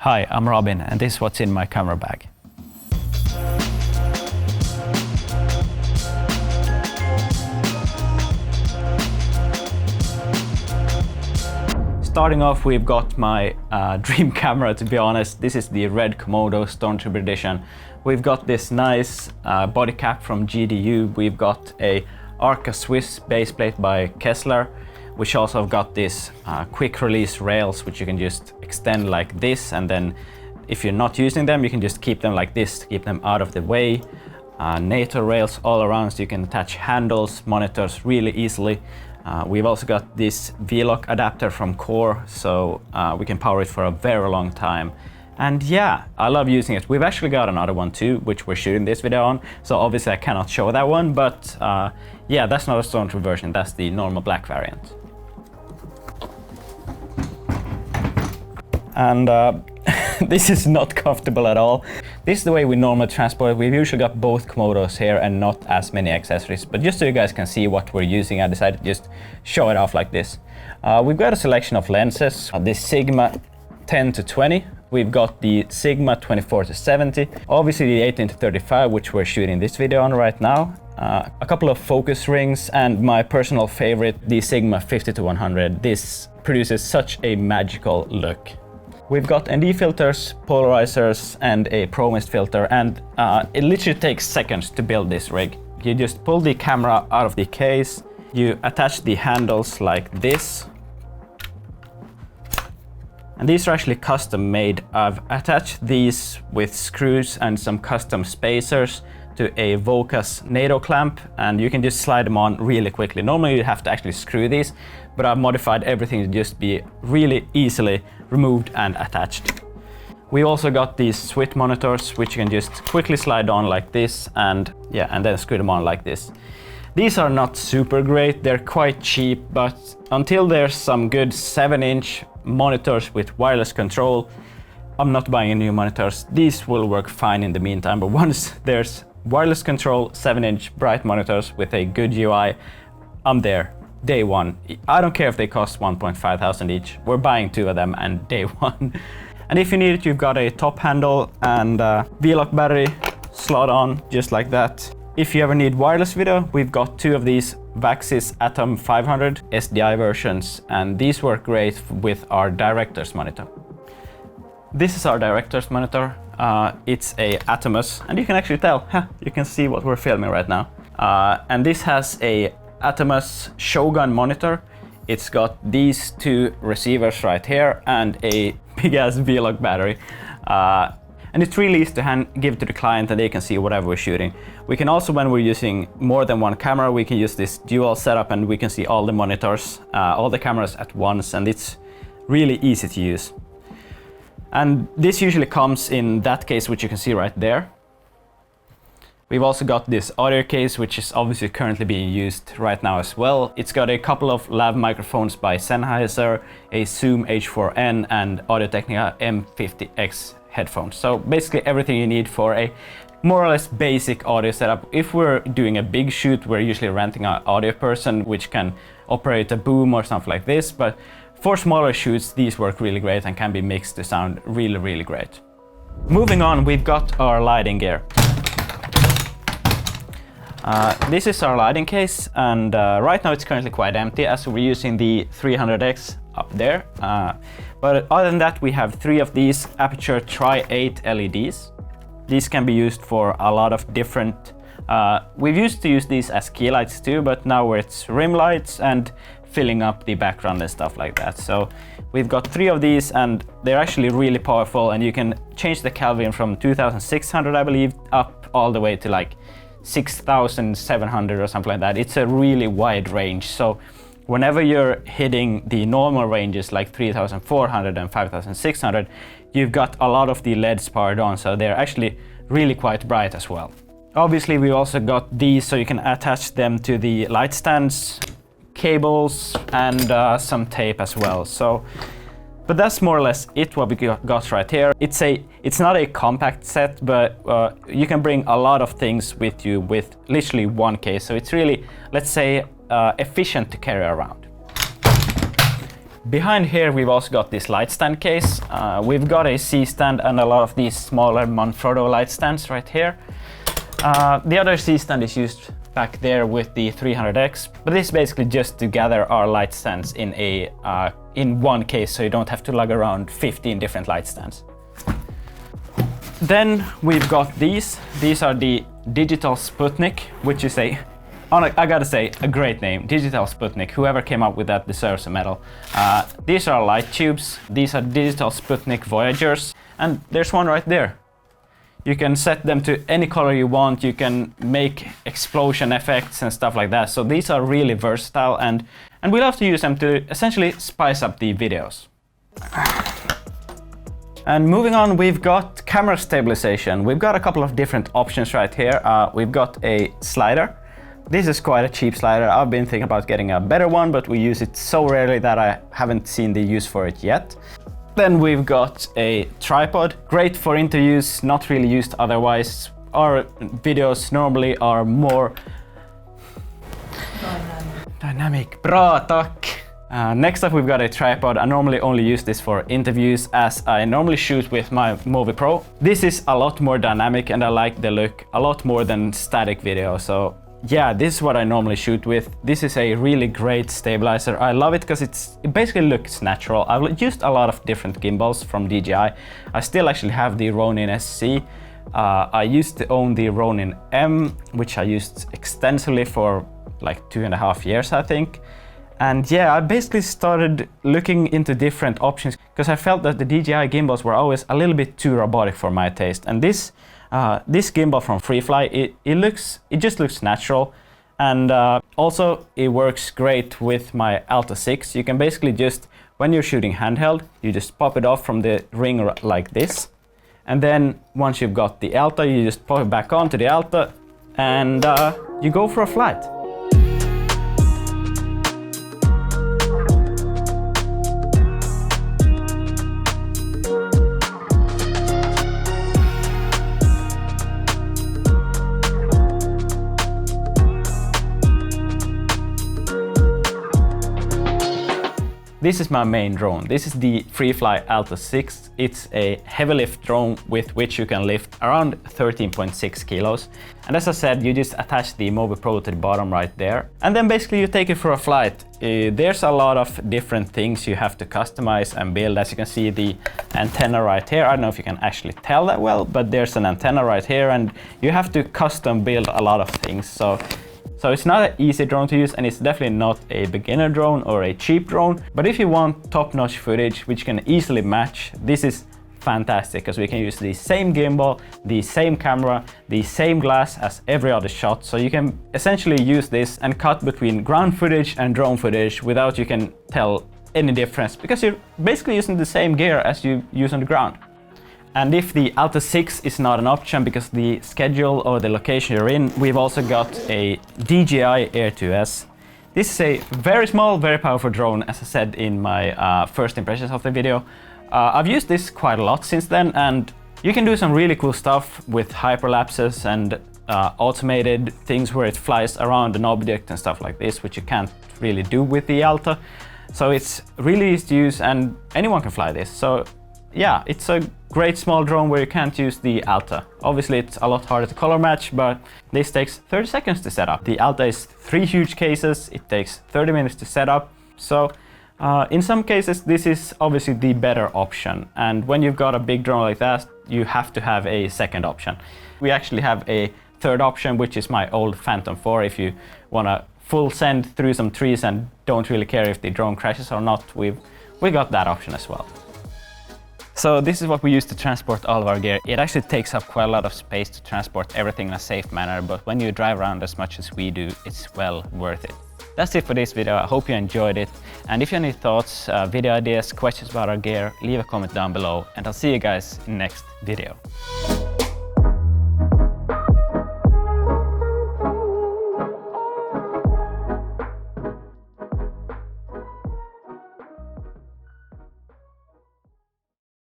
Hi, I'm Robin, and this is what's in my camera bag. Starting off, we've got my dream camera, to be honest. This is the red Komodo Stormtrooper edition. We've got this nice body cap from GDU. We've got a Arca Swiss baseplate by Kessler, which also have got this quick release rails, which you can just extend like this, and then if you're not using them, you can just keep them like this to keep them out of the way. NATO rails all around, so you can attach handles, monitors really easily. We've also got this V-Lock adapter from Core, so we can power it for a very long time. And yeah, I love using it. We've actually got another one too, which we're shooting this video on, so obviously I cannot show that one, but yeah, that's not a Stormtrooper version, that's the normal black variant. And this is not comfortable at all. This is the way we normally transport it. We've usually got both Komodos here and not as many accessories, but just so you guys can see what we're using, I decided to just show it off like this. We've got a selection of lenses, the Sigma 10-20. We've got the Sigma 24-70, obviously the 18-35, which we're shooting this video on right now. A couple of focus rings, and my personal favorite, the Sigma 50-100. This produces such a magical look. We've got ND filters, polarizers, and a Pro-Mist filter, and it literally takes seconds to build this rig. You just pull the camera out of the case, you attach the handles like this, and these are actually custom made. I've attached these with screws and some custom spacers to a Vocas NATO clamp, and you can just slide them on really quickly. Normally you have to actually screw these, but I've modified everything to just be really easily removed and attached. We also got these Swit monitors, which you can just quickly slide on like this, and yeah, and then screw them on like this. These are not super great, they're quite cheap, but until there's some good 7-inch monitors with wireless control, I'm not buying any new monitors. These will work fine in the meantime, but once there's wireless control, 7-inch bright monitors with a good UI, I'm there, day one. I don't care if they cost 1,500 each. We're buying 2 of them and day one. And if you need it, you've got a top handle and V-Lock battery slot on, just like that. If you ever need wireless video, we've got 2 of these Vaxis Atom 500 SDI versions, and these work great with our director's monitor. This is our director's monitor. It's a Atomos, and you can actually tell, you can see what we're filming right now. And this has a Atomos Shogun monitor. It's got these 2 receivers right here and a big ass V-Lock battery. And it's really easy to give to the client, and they can see whatever we're shooting. We can also, when we're using more than one camera, we can use this dual setup and we can see all the monitors, all the cameras at once, and it's really easy to use. And this usually comes in that case, which you can see right there. We've also got this audio case, which is obviously currently being used right now as well. It's got a couple of lav microphones by Sennheiser, a Zoom H4n, and Audio-Technica M50X headphones. So basically everything you need for a more or less basic audio setup. If we're doing a big shoot, we're usually renting an audio person, which can operate a boom or something like this. But for smaller shoots, these work really great and can be mixed to sound really, really great. Moving on, we've got our lighting gear. This is our lighting case, and right now it's currently quite empty as we're using the 300X up there. But other than that, we have 3 of these Aputure Tri-8 LEDs. These can be used for a lot of different... we've used to use these as key lights too, but now it's rim lights and filling up the background and stuff like that. So we've got 3 of these, and they're actually really powerful, and you can change the Kelvin from 2600, I believe, up all the way to like 6,700 or something like that. It's a really wide range, so whenever you're hitting the normal ranges like 3,400 and 5,600, you've got a lot of the LEDs powered on, so they're actually really quite bright as well. Obviously, we also got these, so you can attach them to the light stands, cables, and some tape as well. So, but that's more or less it what we got right here. It's not a compact set, but you can bring a lot of things with you with literally one case. So it's really, let's say, efficient to carry around. Behind here we've also got this light stand case. We've got a C stand and a lot of these smaller Manfrotto light stands right here. The other C stand is used back there with the 300X, but this is basically just to gather our light stands in one case, so you don't have to lug around 15 different light stands. Then we've got these. These are the Digital Sputnik, which is I gotta say, a great name, Digital Sputnik. Whoever came up with that deserves a medal. These are light tubes. These are Digital Sputnik Voyagers, and there's one right there. You can set them to any color you want. You can make explosion effects and stuff like that. So these are really versatile, and we love to use them to essentially spice up the videos. And moving on, we've got camera stabilization. We've got a couple of different options right here. We've got a slider. This is quite a cheap slider. I've been thinking about getting a better one, but we use it so rarely that I haven't seen the use for it yet. Then we've got a tripod, great for interviews, not really used otherwise. Our videos normally are more dynamic. Bra, tack! Next up we've got a tripod. I normally only use this for interviews, as I normally shoot with my Mōvi Pro. This is a lot more dynamic and I like the look a lot more than static video. So yeah, this is what I normally shoot with. This is a really great stabilizer. I love it because it basically looks natural. I've used a lot of different gimbals from DJI. I still actually have the Ronin SC. I used to own the Ronin M, which I used extensively for like 2.5 years, I think. And yeah, I basically started looking into different options because I felt that the DJI gimbals were always a little bit too robotic for my taste. And this gimbal from Freefly, it just looks natural, and also it works great with my Alta 6. You can basically just, when you're shooting handheld, you just pop it off from the ring like this, and then once you've got the Alta, you just pop it back onto the Alta, and you go for a flight. This is my main drone. This is the Freefly Alta 6. It's a heavy lift drone with which you can lift around 13.6 kilos. And as I said, you just attach the Mōvi Pro to the bottom right there. And then basically you take it for a flight. There's a lot of different things you have to customize and build. As you can see, the antenna right here. I don't know if you can actually tell that well, but there's an antenna right here, and you have to custom build a lot of things. So it's not an easy drone to use, and it's definitely not a beginner drone or a cheap drone. But if you want top-notch footage, which can easily match, this is fantastic, because we can use the same gimbal, the same camera, the same glass as every other shot. So you can essentially use this and cut between ground footage and drone footage without you can tell any difference, because you're basically using the same gear as you use on the ground. And if the Alta 6 is not an option because the schedule or the location you're in, we've also got a DJI Air2s. This is a very small, very powerful drone, as I said in my first impressions of the video. I've used this quite a lot since then, and you can do some really cool stuff with hyperlapses and automated things where it flies around an object and stuff like this, which you can't really do with the Alta. So it's really easy to use, and anyone can fly this. So yeah, it's a great small drone where you can't use the Alta. Obviously it's a lot harder to color match, but this takes 30 seconds to set up. The Alta is 3 huge cases, it takes 30 minutes to set up. So in some cases this is obviously the better option, and when you've got a big drone like that, you have to have a second option. We actually have a third option, which is my old Phantom 4. If you want to full send through some trees and don't really care if the drone crashes or not, we got that option as well. So this is what we use to transport all of our gear. It actually takes up quite a lot of space to transport everything in a safe manner, but when you drive around as much as we do, it's well worth it. That's it for this video. I hope you enjoyed it. And if you have any thoughts, video ideas, questions about our gear, leave a comment down below, and I'll see you guys in the next video.